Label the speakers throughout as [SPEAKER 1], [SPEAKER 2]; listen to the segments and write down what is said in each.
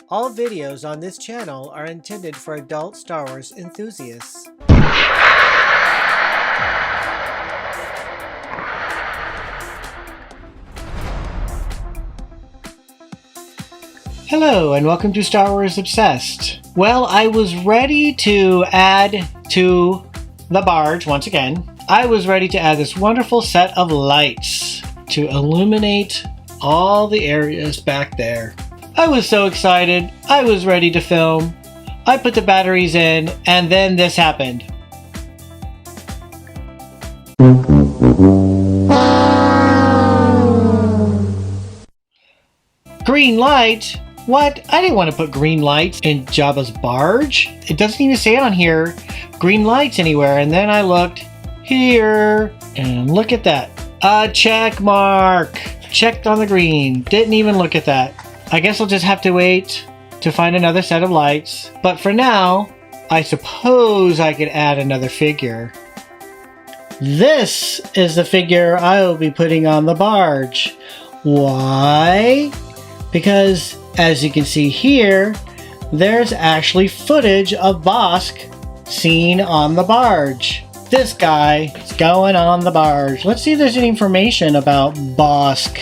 [SPEAKER 1] All videos on this channel are intended for adult Star Wars enthusiasts. Hello and welcome to Star Wars Obsessed. Well, I was ready to add to the barge once again. I was ready to add this wonderful set of lights to illuminate all the areas back there. I was so excited. I was ready to film. I put the batteries in and then this happened. Green light? What? I didn't want to put green lights in Jabba's barge. It doesn't even say on here green lights anywhere. And then I looked here and look at that. A check mark. Checked on the green. Didn't even look at that. I guess I'll just have to wait to find another set of lights. But for now, I suppose I could add another figure. This is the figure I will be putting on the barge. Why? Because as you can see here, there's actually footage of Bossk seen on the barge. This guy is going on the barge. Let's see if there's any information about Bossk.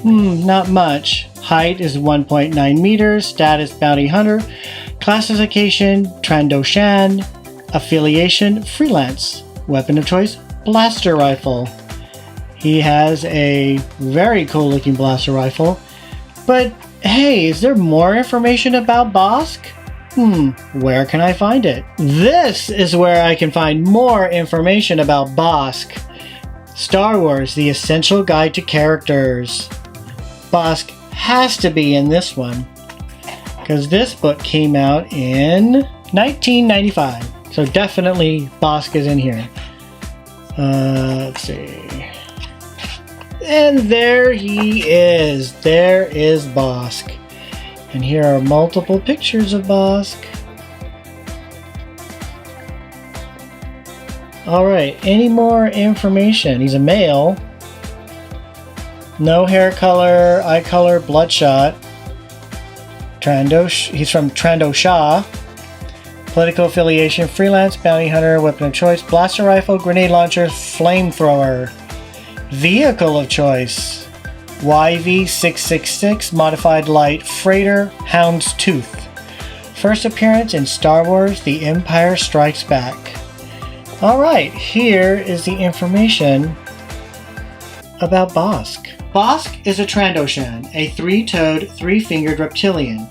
[SPEAKER 1] Not much. Height is 1.9 meters. Status bounty hunter. Classification Trandoshan. Affiliation freelance. Weapon of choice blaster rifle. He has a very cool looking blaster rifle. But hey, is there more information about Bossk? Where can I find it? This is where I can find more information about Bossk. Star Wars: The Essential Guide to Characters. Bossk has to be in this one, because this book came out in 1995. So definitely Bossk is in here. Let's see. And there he is. There is Bossk. And here are multiple pictures of Bossk. Alright, any more information? He's a male. No hair color, eye color, bloodshot. He's from Trandoshan. Political affiliation, freelance, bounty hunter, weapon of choice, blaster rifle, grenade launcher, flamethrower. Vehicle of choice, YV-666 Modified Light Freighter, Hound's Tooth. First appearance in Star Wars: The Empire Strikes Back. Alright, here is the information about Bossk. Bossk is a Trandoshan, a three-toed, three-fingered reptilian.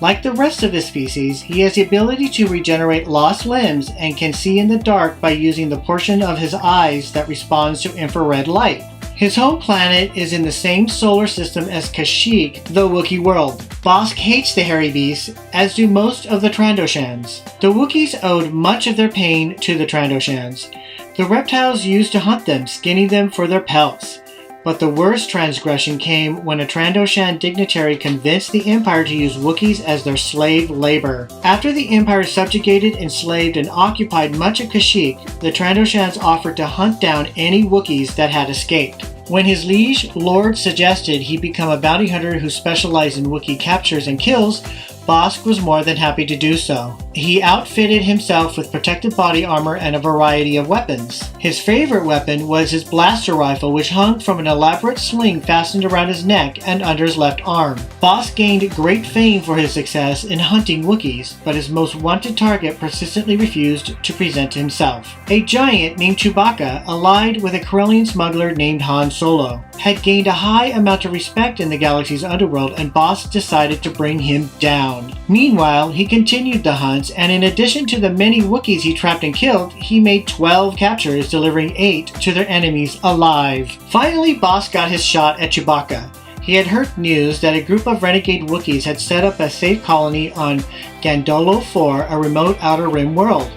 [SPEAKER 1] Like the rest of his species, he has the ability to regenerate lost limbs and can see in the dark by using the portion of his eyes that responds to infrared light. His home planet is in the same solar system as Kashyyyk, the Wookiee world. Bossk hates the hairy beasts, as do most of the Trandoshans. The Wookiees owed much of their pain to the Trandoshans. The reptiles used to hunt them, skinning them for their pelts. But the worst transgression came when a Trandoshan dignitary convinced the Empire to use Wookiees as their slave labor. After the Empire subjugated, enslaved, and occupied much of Kashyyyk, the Trandoshans offered to hunt down any Wookiees that had escaped. When his liege lord suggested he become a bounty hunter who specialized in Wookiee captures and kills, Bossk was more than happy to do so. He outfitted himself with protective body armor and a variety of weapons. His favorite weapon was his blaster rifle, which hung from an elaborate sling fastened around his neck and under his left arm. Bossk gained great fame for his success in hunting Wookiees, but his most wanted target persistently refused to present himself. A giant named Chewbacca, allied with a Corellian smuggler named Han Solo, had gained a high amount of respect in the galaxy's underworld, and Bossk decided to bring him down. Meanwhile, he continued the hunts, and in addition to the many Wookiees he trapped and killed, he made 12 captures, delivering 8 to their enemies alive. Finally, Bossk got his shot at Chewbacca. He had heard news that a group of renegade Wookiees had set up a safe colony on Gandolo 4, a remote Outer Rim world.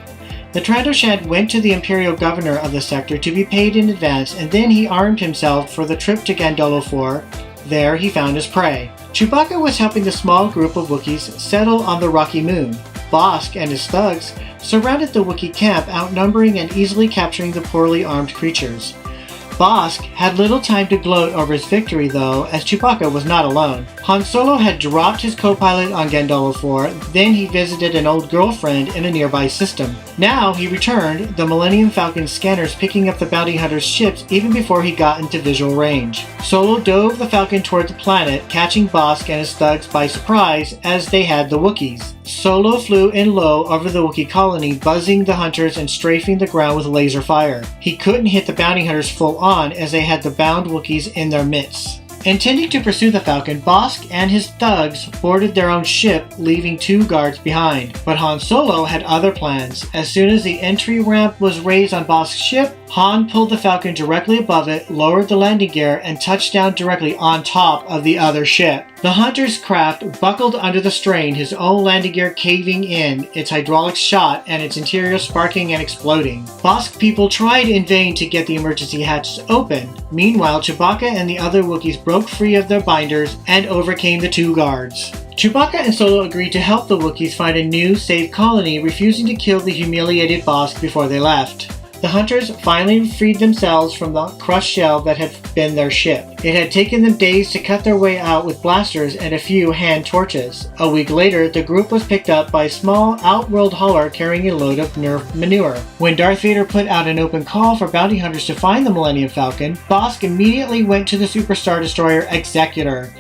[SPEAKER 1] The Trandoshan went to the Imperial Governor of the sector to be paid in advance, and then he armed himself for the trip to Gandolo 4. There he found his prey. Chewbacca was helping the small group of Wookiees settle on the rocky moon. Bossk and his thugs surrounded the Wookiee camp, outnumbering and easily capturing the poorly armed creatures. Bossk had little time to gloat over his victory though, as Chewbacca was not alone. Han Solo had dropped his co-pilot on Gandolo 4, then he visited an old girlfriend in a nearby system. Now he returned, the Millennium Falcon scanners picking up the bounty hunter's ships even before he got into visual range. Solo dove the Falcon toward the planet, catching Bossk and his thugs by surprise as they had the Wookiees. Solo flew in low over the Wookiee colony, buzzing the hunters and strafing the ground with laser fire. He couldn't hit the bounty hunters full on as they had the bound Wookiees in their midst. Intending to pursue the Falcon, Bossk and his thugs boarded their own ship, leaving 2 guards behind. But Han Solo had other plans. As soon as the entry ramp was raised on Bossk's ship, Han pulled the Falcon directly above it, lowered the landing gear, and touched down directly on top of the other ship. The hunter's craft buckled under the strain, his own landing gear caving in, its hydraulics shot, and its interior sparking and exploding. Bossk people tried in vain to get the emergency hatches open. Meanwhile, Chewbacca and the other Wookiees broke free of their binders and overcame the 2 guards. Chewbacca and Solo agreed to help the Wookiees find a new, safe colony, refusing to kill the humiliated Bossk before they left. The hunters finally freed themselves from the crushed shell that had been their ship. It had taken them days to cut their way out with blasters and a few hand torches. A week later, the group was picked up by a small outworld hauler carrying a load of Nerf manure. When Darth Vader put out an open call for bounty hunters to find the Millennium Falcon, Bossk immediately went to the Superstar Destroyer Executor.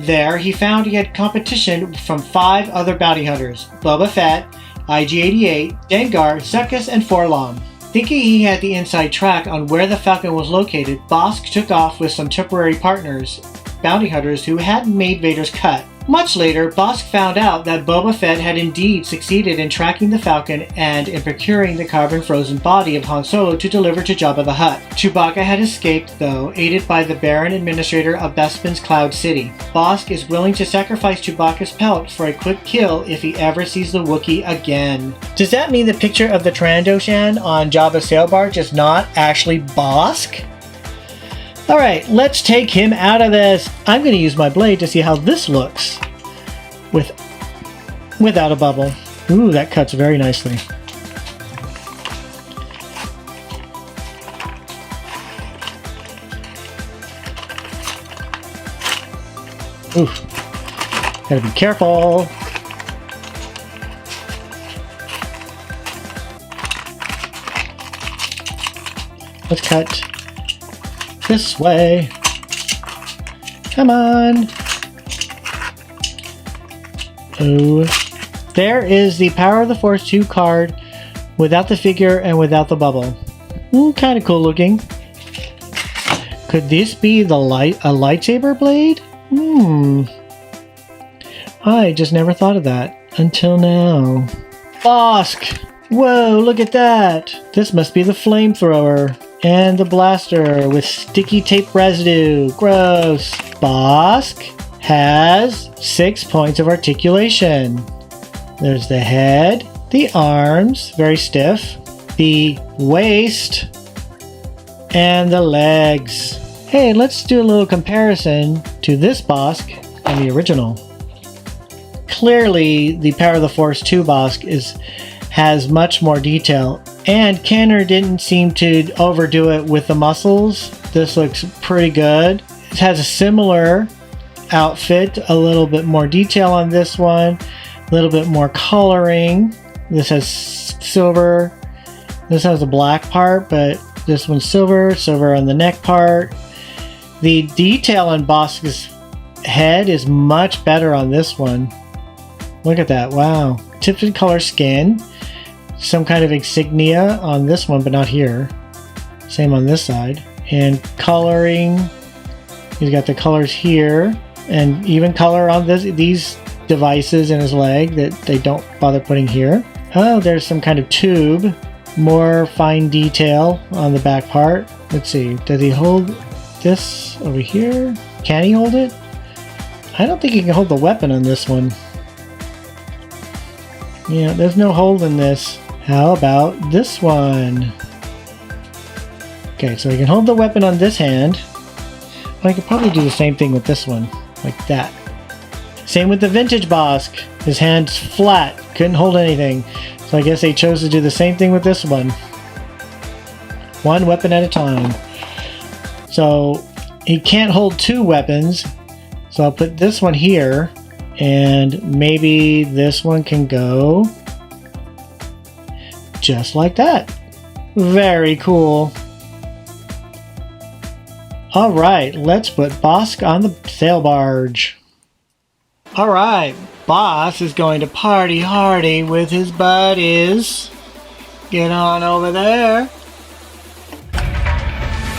[SPEAKER 1] There, he found he had competition from 5 other bounty hunters: Boba Fett, IG-88, Dengar, Sekis, and Forlom. Thinking he had the inside track on where the Falcon was located, Bossk took off with some temporary partners, bounty hunters who hadn't made Vader's cut. Much later, Bossk found out that Boba Fett had indeed succeeded in tracking the Falcon and in procuring the carbon-frozen body of Han Solo to deliver to Jabba the Hutt. Chewbacca had escaped, though, aided by the Baron Administrator of Bespin's Cloud City. Bossk is willing to sacrifice Chewbacca's pelt for a quick kill if he ever sees the Wookiee again. Does that mean the picture of the Trandoshan on Jabba's sail barge is not actually Bossk? Alright, let's take him out of this. I'm going to use my blade to see how this looks without a bubble. Ooh, that cuts very nicely. Ooh, gotta be careful. Let's cut this way. Come on. Oh, there is the Power of the Force 2 card without the figure and without the bubble. Ooh, kind of cool looking. Could this be a lightsaber blade? I just never thought of that until now. Bossk! Whoa, look at that! This must be the flamethrower. And the blaster with sticky tape residue. Gross. Bossk has 6 points of articulation. There's the head, the arms, very stiff, the waist, and the legs. Hey, let's do a little comparison to this Bossk and the original. Clearly, the Power of the Force 2 Bossk has much more detail. And Kenner didn't seem to overdo it with the muscles. This looks pretty good. It has a similar outfit, a little bit more detail on this one, a little bit more coloring. This has silver. This has a black part, but this one's silver on the neck part. The detail on Bossk's head is much better on this one. Look at that, wow. Tipped color skin. Some kind of insignia on this one, but not here. Same on this side. And coloring. He's got the colors here. And even color on these devices in his leg that they don't bother putting here. Oh, there's some kind of tube. More fine detail on the back part. Let's see. Does he hold this over here? Can he hold it? I don't think he can hold the weapon on this one. Yeah, there's no hold in this. How about this one? Okay, so he can hold the weapon on this hand. But I could probably do the same thing with this one, like that. Same with the vintage Bossk. His hand's flat, couldn't hold anything. So I guess they chose to do the same thing with this one. One weapon at a time. So he can't hold two weapons. So I'll put this one here, and maybe this one can go just like that. Very cool. Alright, let's put Bossk on the sail barge. Alright, Bossk is going to party hardy with his buddies. Get on over there.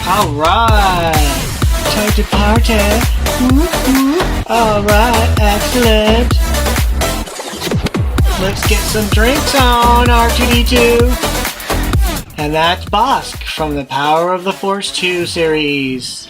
[SPEAKER 1] Alright, time to party. Alright, excellent. Let's get some drinks on, R2-D2. And that's Bossk from the Power of the Force 2 series.